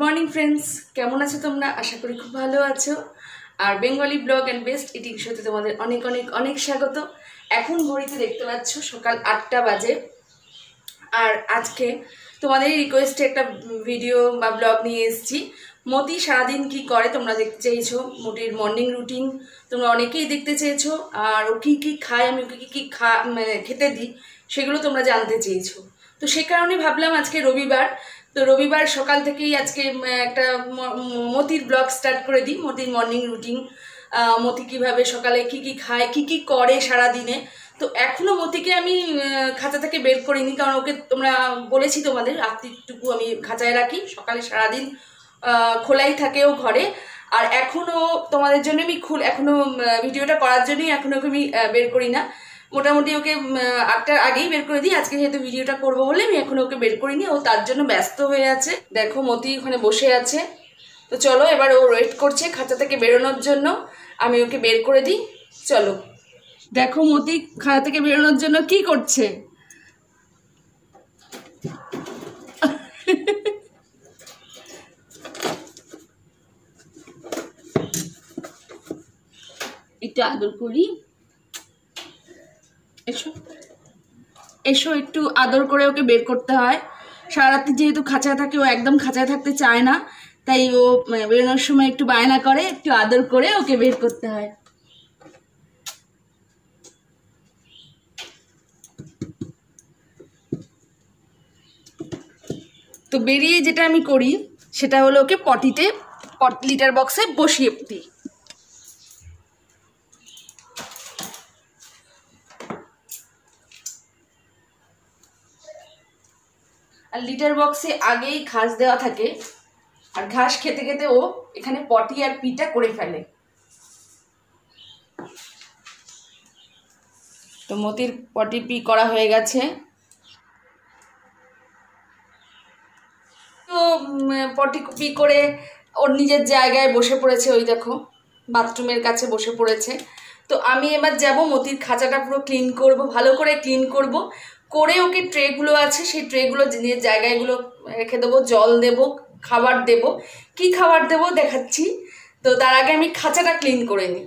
Morning friends, কেমন আছো তোমরা? আশা করি খুব ভালো আছো। আর Bengali blog and best eating শোতে তোমাদের অনেক অনেক অনেক স্বাগত। এখন ঘড়িতে দেখতে পাচ্ছ সকাল 8টা বাজে। আর আজকে তোমাদের রিকোয়েস্টে একটা ভিডিও বা ব্লগ নিয়ে এসেছি। মতি সারাদিন কি করে তোমরা দেখতে চেয়েছো, মতির মর্নিং রুটিন তোমরা অনেকেই দেখতে চেয়েছো। আর ও কী কী খায়, আমি ওকে কী কী খেতে দিই সেগুলো তোমরা জানতে চেয়েছো। তো সে কারণে ভাবলাম আজকে রবিবার, তো রবিবার সকাল থেকেই আজকে একটা মতির ব্লগ স্টার্ট করে দিই। মতির মর্নিং রুটিন, মতি কীভাবে সকালে কী কী খায়, কী কী করে সারাদিনে। তো এখনও মতিকে আমি খাঁচা থেকে বের করিনি, কারণ ওকে তোমরা বলেছি তোমাদের রাত্রিটুকু আমি খাঁচায় রাখি, সকালে সারাদিন খোলাই থাকে ও ঘরে। আর এখনও তোমাদের জন্য আমি এখনও ভিডিওটা করার জন্যই এখনও ওকে আমি বের করি না। মোটামুটি ওকে 8টার আগেই বের করে দিই। আজকে যেহেতু ভিডিওটা করবো বলে আমি এখনো ওকে বের করিনি, ও তার জন্য ব্যস্ত হয়ে আছে। দেখো মতি ওখানে বসে আছে। তো চলো, এবার ও ওয়েট করছে খাঁচা থেকে বেরোনোর জন্য, আমি ওকে বের করে দিই। চলো দেখো মতি খাঁচা থেকে বেরোনোর জন্য কি করছে। একটু আদর করি, এসো এসো, একটু আদর করে ওকে বের করতে হয়। সারা রাত্রি যেহেতু খাঁচায় থাকে, ও একদম খাঁচায় থাকতে চায় না, তাই ও বেরোনোর সময় একটু বায়না করে, একটু আদর করে ওকে বের করতে হয়। তো বেরিয়ে যেটা আমি করি সেটা হলো ওকে লিটার বক্সে বসিয়ে দিই। আর লিটার বক্সে আগেই ঘাস দেওয়া থাকে, আর ঘাস খেতে খেতে ও এখানে পটি আর পিটা করে ফেলে। তো মতির পটি পি করা হয়ে গেছে। তো পটি পি করে ওর নিজের জায়গায় বসে পড়েছে, ওই দেখো বাথরুমের কাছে বসে পড়েছে। তো আমি এবার যাব মতির খাঁচাটা পুরো ক্লিন করব, ভালো করে ক্লিন করব, করে ওকে ট্রেগুলো আছে সেই ট্রেগুলো নিজের জায়গাগুলো রেখে দেবো, জল দেব, খাবার দেব। কি খাবার দেব দেখাচ্ছি। তো তার আগে আমি খাঁচাটা ক্লিন করে নিই।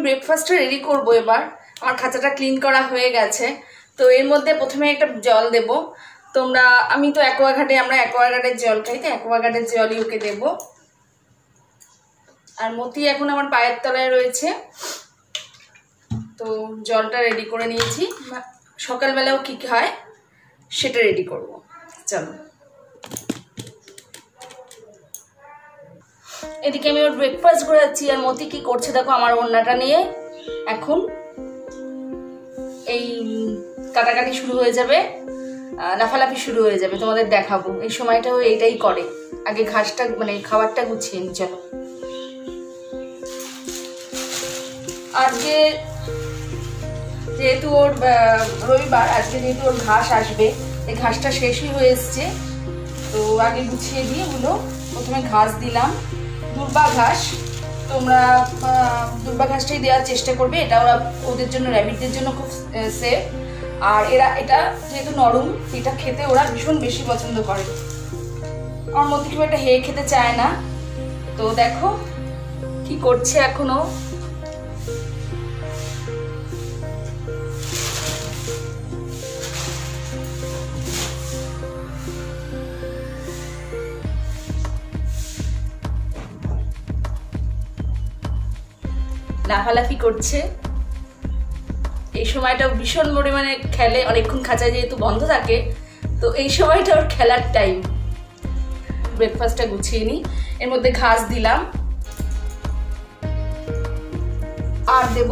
ব্রেকফাস্টটা রেডি করবো এবার। আমার খাঁচাটা ক্লিন করা হয়ে গেছে। তো এর মধ্যে প্রথমে একটা জল দেব। আমি তো আমরা অ্যাকোয়াগার্ডের জল খাই, তো অ্যাকোয়াগার্ডের জলই ওকে দেব। আর মতি এখন আমার পায়ের তলায় রয়েছে। তো জলটা রেডি করে নিয়েছি, সকালবেলাও কি খায় সেটা রেডি করব। চলো, এদিকে আমি ওর ব্রেকফাস্ট করে যাচ্ছি। আর মতি কি করছে দেখো, আমার ওড়নাটা নিয়ে এখন এই কাটাকাটি শুরু হয়ে যাবে, লাফালাফি শুরু হয়ে যাবে, তোমাদের দেখাবো। এই সময়টা ও এইটাই করে। আগে ঘাসটা খাবারটা গুছিয়ে নি। চলো, আজকে যেহেতু ওর রবিবার, আজকে যেহেতু ওর ঘাস আসবে, এই ঘাসটা শেষই হয়ে এসছে। তো আগে গুছিয়ে দিয়ে ওগুলো প্রথমে ঘাস দিলাম, দুর্বা ঘাস। তোমরা দুর্বা ঘাসটাই দেওয়ার চেষ্টা করবে, এটা ওদের জন্য, র্যাবিটদের জন্য খুব সেফ। আর এটা যেহেতু নরম, এটা খেতে ওরা ভীষণ বেশি পছন্দ করে। আমার মধ্যে খুব একটা খেতে চায় না। তো দেখো কি করছে এখনো। লাফালাফি করছে। এই সময়টা ভীষণ পরিমাণে খেলে, অনেকক্ষণ খাঁচায় যেহেতু বন্ধ থাকে, তো এই সময়টা ওর খেলার টাইম। ব্রেকফাস্টটা গুছিয়ে নিই। এর মধ্যে ঘাস দিলাম, আর দেব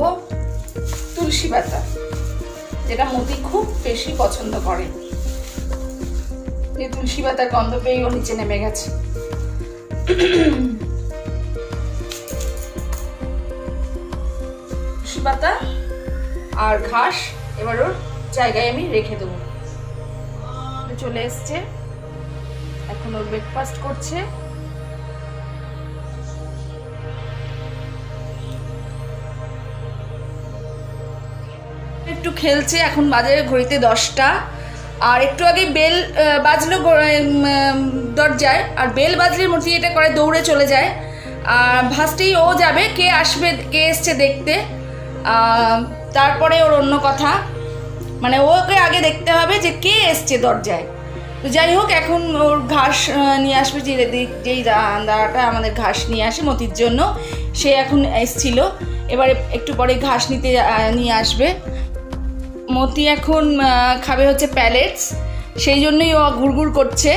তুলসী পাতা, যেটা মতি খুব বেশি পছন্দ করে। যে তুলসী পাতার গন্ধ পেয়ে ও নিচে নেমে গেছে। তুলসী পাতা আর ঘাস এবার ওর জায়গায় আমি রেখে দেবো। চলে এসছে, এখন ওর ব্রেকফাস্ট করছে। একটু খেলছে, এখন বাজে ঘড়িতে 10টা। আর একটু আগে বেল বাজলো দরজায়, আর বেল বাজলে মতি এটা করে দৌড়ে চলে যায়। আর ভাসতেই ও যাবে কে আসবে কে এসছে দেখতে, তারপরে ওর অন্য কথা, মানে ওকে আগে দেখতে হবে যে কে এসছে দরজায়। তো যাই হোক, এখন ওর ঘাস নিয়ে আসবে, যেই দাদাটা আমাদের ঘাস নিয়ে আসে মতির জন্য, সে এখন এসছিল। এবারে একটু পরে ঘাস নিয়ে আসবে। মতি এখন খাবে হচ্ছে প্যালেটস, সেই জন্যই ও ঘুরঘুর করছে।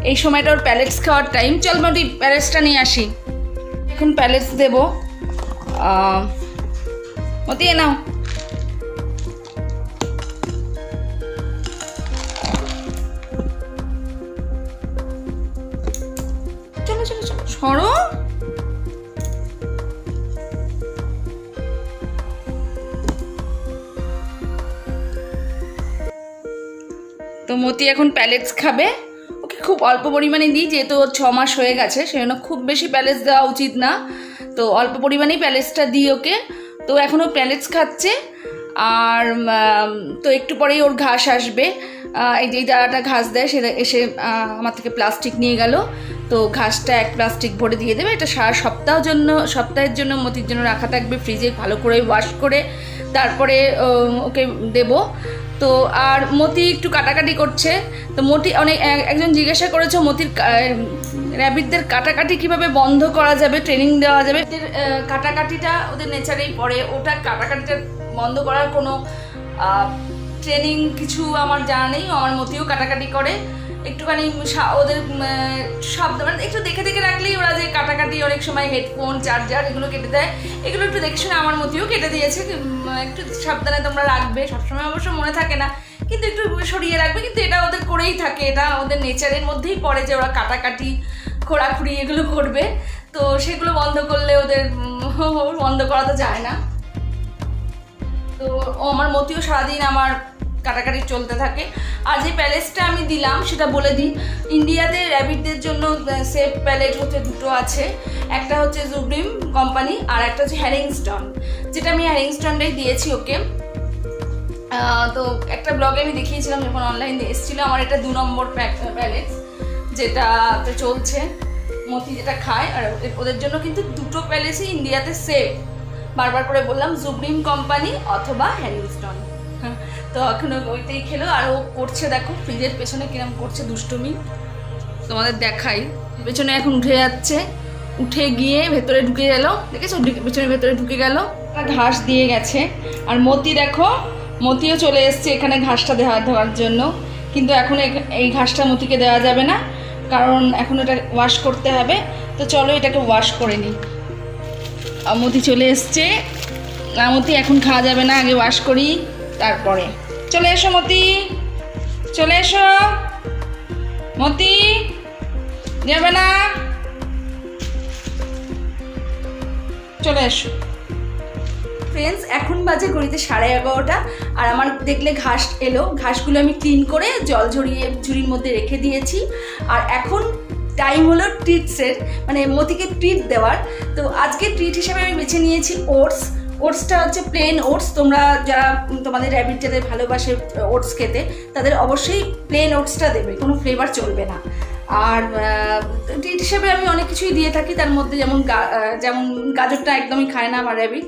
এই সময়টা ওর প্যালেটস খাওয়ার টাইম। চল মতি প্যালেটসটা নিয়ে আসি, এখন প্যালেটস দেবো। মতি এ নাও। চলো চলো চলো সরো। তো মতি এখন প্যালেটস খাবে। ওকে খুব অল্প পরিমাণে দিই, যেহেতু ওর 6 মাস হয়ে গেছে, সেজন্য খুব বেশি প্যালেটস দেওয়া উচিত না। তো অল্প পরিমাণেই প্যালেটসটা দিই ওকে। তো এখনও প্যালেটস খাচ্ছে। আর তো একটু পরেই ওর ঘাস আসবে। এই যে দাদাটা ঘাস দেয়, সে এসে আমার থেকে প্লাস্টিক নিয়ে গেল। তো ঘাসটা এক প্লাস্টিক ভরে দিয়ে দেবে। এটা সারা সপ্তাহের জন্য মতির জন্য রাখা থাকবে ফ্রিজে, ভালো করে ওয়াশ করে তারপরে ওকে দেব। তো আর মতি একটু কাটাকাটি করছে। তো মতি একজন জিজ্ঞাসা করেছে মতির র্যাবিটদের কাটাকাটি কিভাবে বন্ধ করা যাবে, ট্রেনিং দেওয়া যাবে। কাটাকাটিটা ওদের নেচারেই পড়ে, ওটা কাটাকাটিটা বন্ধ করার কোনো ট্রেনিং কিছু আমার জানা নেই। আমার মতিও কাটাকাটি করে, একটুখানি ওদের শব্দ মানে একটু দেখে দেখে রাখলেই ওরা যে কাটাকাটি, অনেক সময় হেডফোন চার্জার এগুলো কেটে দেয়, এগুলো একটু দেখে শুনে আমার মতিও কেটে দিয়েছে। একটু সাবধানে তোমরা রাখবে, সবসময় অবশ্য মনে থাকে না, কিন্তু একটু সরিয়ে রাখবে। কিন্তু এটা ওদের করেই থাকে, এটা ওদের নেচারের মধ্যেই পড়ে যে ওরা কাটাকাটি খোঁড়াখুড়ি এগুলো করবে। তো সেগুলো বন্ধ করলে ওদের বন্ধ করা তো যায় না। তো আমার মতিও সারাদিন আমার কাটাকাটি চলতে থাকে। আর যে প্যালেটসটা আমি দিলাম সেটা বলে দিই, ইন্ডিয়াতে র্যাবিটদের জন্য সেফ প্যালেট হচ্ছে দুটো আছে। একটা হচ্ছে জুব্রিম কোম্পানি, আর একটা হচ্ছে হ্যারিংস্টন, যেটা আমি হ্যারিংস্টনটাই দিয়েছি ওকে। তো একটা ব্লগে আমি দেখিয়েছিলাম যখন অনলাইনে এসেছিলো, আমার এটা 2 নম্বর প্যালেটস যেটাতে চলছে, মতি যেটা খায়। আর ওদের জন্য কিন্তু দুটো প্যালেটসই ইন্ডিয়াতে সেফ, বারবার করে বললাম, জুব্রিম কোম্পানি অথবা হ্যারিংস্টন। তো এখন ওইটাই খেলো। আর ও করছে দেখো ফ্রিজের পেছনে কিরম করছে দুষ্টুমি, তোমাদের দেখাই। পেছনে এখন উঠে যাচ্ছে, উঠে গিয়ে ভেতরে ঢুকে গেল, দেখেছো পেছনে ভেতরে ঢুকে গেল। ঘাস দিয়ে গেছে। আর মতি দেখো, মতিও চলে এসছে এখানে ঘাসটা দেওয়ার জন্য। কিন্তু এখন এই ঘাসটা মতিকে দেওয়া যাবে না, কারণ এখন এটা ওয়াশ করতে হবে। তো চলো এটাকে ওয়াশ করে নিই। মতি চলে এসছে। মতি এখন খাওয়া যাবে না, আগে ওয়াশ করি তারপরে। চলে এসো মতি, চলে এসো মতি, যাবে না, চলে এসো। ফ্রেন্ডস, এখন বাজে ঘড়িতে 11:30। আর আমার দেখলে ঘাস এলো, ঘাসগুলো আমি ক্লিন করে জল ঝরিয়ে ঝুড়ির মধ্যে রেখে দিয়েছি। আর এখন টাইম হলো ট্রিটসের, মানে মতিকে ট্রিট দেওয়ার। তো আজকে ট্রিট হিসেবে আমি বেছে নিয়েছি ওটস। ওটসটা হচ্ছে প্লেন ওটস। তোমরা যারা তোমাদের র্যাবিট যাদের ভালোবাসে ওটস খেতে, তাদের অবশ্যই প্লেন ওটসটা দেবে, কোনো ফ্লেভার চলবে না। আর ট্রিট হিসেবে আমি অনেক কিছুই দিয়ে থাকি, তার মধ্যে যেমন গাজরটা একদমই খায় না আমার র্যাবিট,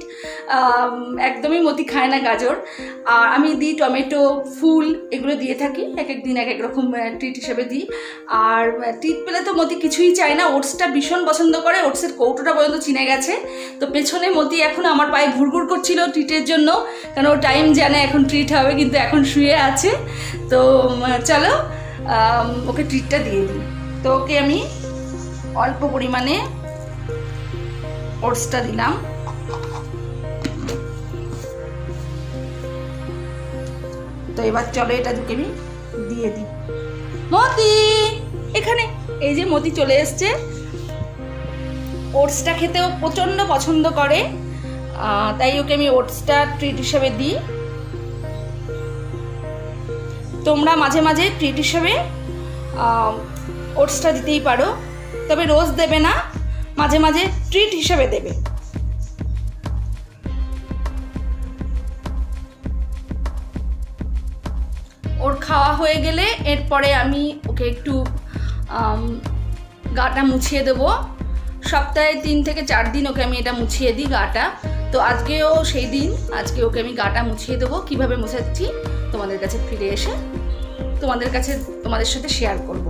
একদমই মতি খায় না গাজর। আর আমি দিই টমেটো, ফুল, এগুলো দিয়ে থাকি, এক এক দিন এক এক রকম ট্রিট হিসেবে দিই। আর ট্রিট পেলে তো মতি কিছুই চায় না, ওটসটা ভীষণ পছন্দ করে, ওটসের কৌটোটা পর্যন্ত চিনে গেছে। তো পেছনে মতি এখন আমার পায়ে ঘুরঘুর করছিল ট্রিটের জন্য, কারণ ও টাইম জানে এখন ট্রিট হবে, কিন্তু এখন শুয়ে আছে। তো চলো ওকে ট্রিটটা দিয়ে দিই। তো ওকে আমি অল্প পরিমাণে ওটসটা দিলাম। তো এবার চলো এটা ঢুকে আমি দিয়ে দিই। মতি এখানে, এই যে মতি চলে এসছে। ওটসটা খেতেও প্রচণ্ড পছন্দ করে, তাই ওকে আমি ওটসটা ট্রিট হিসেবে দিই। তোমরা মাঝে মাঝে ট্রিট হিসেবে ওটসটা দিতেই পারো, তবে রোজ দেবে না, মাঝে মাঝে ট্রিট হিসেবে দেবে। ওর খাওয়া হয়ে গেলে এরপরে আমি ওকে একটু গাটা মুছিয়ে দেবো। সপ্তাহে 3 থেকে 4 দিন ওকে আমি এটা মুছিয়ে দিই গাটা। তো আজকেও সেই দিন, আজকে ওকে আমি গাটা মুছিয়ে দেবো। কীভাবে মুছাচ্ছি তোমাদের কাছে ফিরে এসে তোমাদের সাথে শেয়ার করব।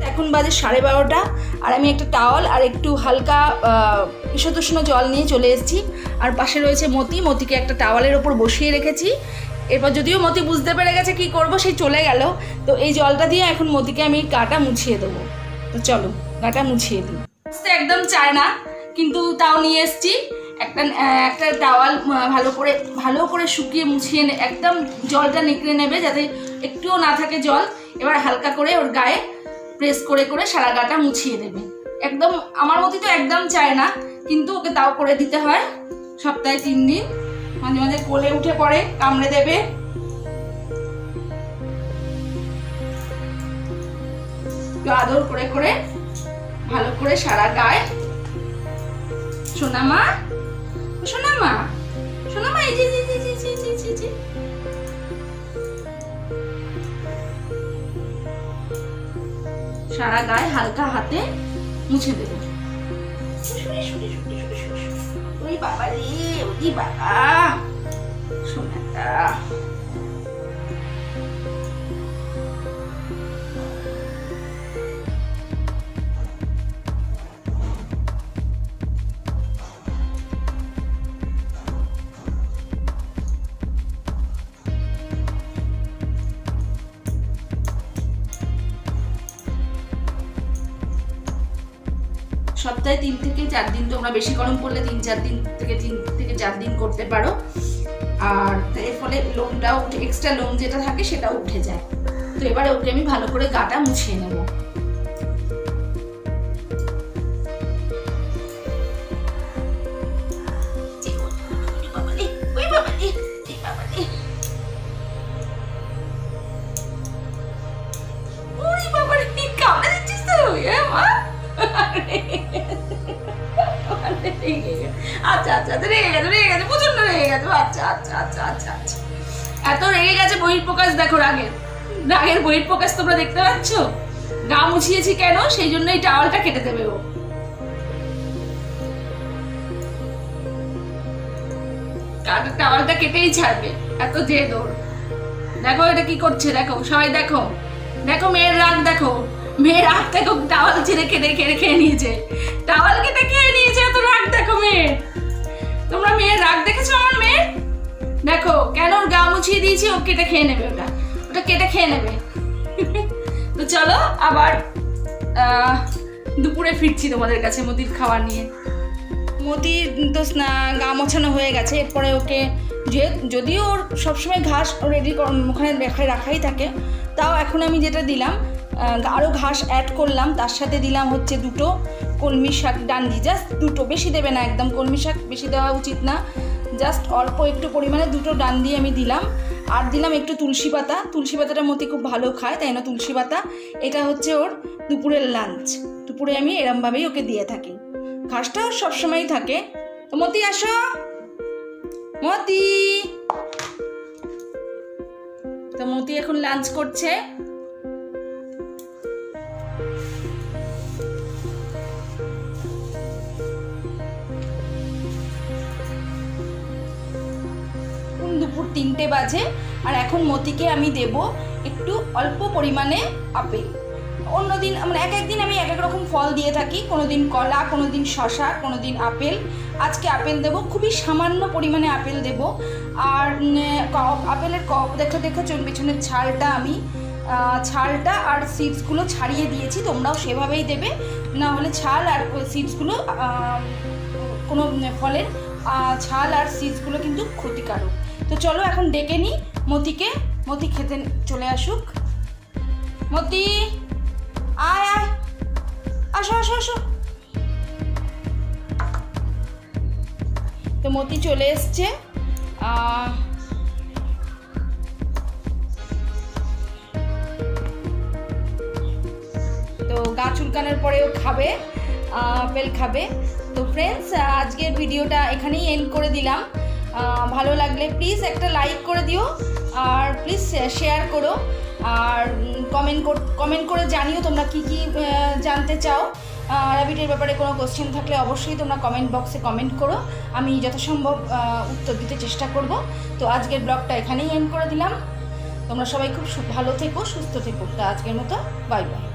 এখন বাজে 12:30, আর আমি একটা টাওয়াল আর একটু হালকা ঈষদুষ্ণ জল নিয়ে চলে এসেছি। আর পাশে রয়েছে মতিকে একটা টাওয়ালের ওপর বসিয়ে রেখেছি। এরপর যদিও মতি বুঝতে পেরে গেছে কি করব, সেই চলে গেল। তো এই জলটা দিয়ে এখন মতিকে আমি গাটা মুছিয়ে দেবো। তো চলো গাটা মুছিয়ে দিই। একদম চায় না, কিন্তু তাও নিয়ে এসেছি। একটা টাওয়াল ভালো করে শুকিয়ে মুছিয়ে একদম জলটা নিকড়ে নেবে, যাতে একটুও না থাকে জল। এবার হালকা করে ওর গায়ে প্রেস করে করে সারা গাটা মুছিয়ে দেবে। একদম আমার মতি তো একদম চায় না, কিন্তু ওকে তাও করে দিতে হয়। সপ্তাহে 3 দিন, মাঝে মাঝে কোলে উঠে পড়ে, কামড়ে দেবে। আদর করে করে ভালো করে সারা গায়ে। সোনামা এই যে সারা গায়ে হালকা হাতে মুছে দেবে। ওই বাবা রে, ওই বাবা সোনাটা। সপ্তাহে 3 থেকে 4 দিন, তোমরা বেশি গরম পড়লে 3 থেকে 4 দিন করতে পারো। আর এর ফলে লোমটাও উঠে, এক্সট্রা লোম যেটা থাকে সেটাও উঠে যায়। তো এবারে ওকে আমি ভালো করে গাটা মুছিয়ে নেব। আচ্ছা রেগে গেছে, প্রচন্ড রেগে গেছে। আচ্ছা এত রেগে গেছে, বহিঃপ্রকাশ দেখো, রাগের বহিঃপ্রকাশ তোমরা দেখতে পাচ্ছ। গা মুছিয়েছি কেন, সেই জন্য এই টাওয়ালটা কেটে দেবে ও। টাওয়ালটা কেটেই ছাড়বে, এত জেদ ওর। দেখো এটা কি করছে, দেখো সবাই দেখো মেয়ের রাগ দেখো। মেয়ের রাগ দেখো, টাওয়াল ছিঁড়ে খেয়ে নিয়েছে, টাওয়াল কেটে খেয়ে নিয়েছে। এত রাগ দেখো মেয়ের। তোমরা মেয়ের রাগ দেখেছো আমার মেয়ের? দেখো কেন ওর গা মুছিয়ে দিয়েছি, ও কেটে খেয়ে নেবে, ওটা কেটে খেয়ে নেবে। তো চলো আবার দুপুরে ফিরছি তোমাদের কাছে মতির খাবার নিয়ে। মতির তো গা মোছানো হয়ে গেছে। এরপরে ওকে যদিও ওর সবসময় ঘাস রেডি ওখানে রাখাই থাকে, তাও এখন আমি যেটা দিলাম, আরও ঘাস অ্যাড করলাম। তার সাথে দিলাম হচ্ছে 2টো কলমি শাক ডান্ডি, জাস্ট 2টো, বেশি দেবে না একদম। কলমি শাক বেশি দেওয়া উচিত না, জাস্ট অল্প একটু পরিমাণে 2টো ডান্ডি আমি দিলাম। আর দিলাম একটু তুলসী পাতাটা মতি খুব ভালো খায়, তাই না তুলসী পাতা। এটা হচ্ছে ওর দুপুরের লাঞ্চ। দুপুরে আমি এরমভাবেই ওকে দিয়ে থাকি। ঘাসটাও সবসময়ই থাকে। তো মতি আসো, মতি। তো মতি এখন লাঞ্চ করছে। দুপুর 3টে বাজে, আর এখন মতিকে আমি দেব একটু অল্প পরিমাণে আপেল। অন্যদিন মানে একদিন আমি এক রকম ফল দিয়ে থাকি, কোনোদিন কলা, কোনোদিন শশা, কোনোদিন আপেল। আজকে আপেল দেব, খুবই সামান্য পরিমাণে আপেল দেব। আর আপেলের দেখো পিছনের ছালটা আর সিডসগুলো ছাড়িয়ে দিয়েছি। তোমরাও সেভাবেই দেবে, না হলে ছাল আর সিডসগুলো, কোনো ফলের ছাল আর সিডসগুলো কিন্তু ক্ষতিকারক। তো চলো এখন ডেকে নিই মতি খেতে চলে আসুক। মতি আয় আয়, আসো আসো আসো। তো মতি চলে এসছে। তো গা চুলকানোর পরেও খাবে, আপেল খাবে। তো ফ্রেন্ডস, আজকের ভিডিওটা এখানেই এন্ড করে দিলাম। ভালো লাগলে প্লিজ একটা লাইক করে দিও, আর প্লিজ শেয়ার করো, আর কমেন্ট করে জানিও তোমরা কি কি জানতে চাও। র্যাবিটের ব্যাপারে কোনো কোশ্চেন থাকলে অবশ্যই তোমরা কমেন্ট বক্সে কমেন্ট করো, আমি যথাসম্ভব উত্তর দিতে চেষ্টা করব। তো আজকের ব্লগটা এখানেই এন্ড করে দিলাম। তোমরা সবাই খুব ভালো থেকো, সুস্থ থেকো। তো আজকের মতো বাই বাই।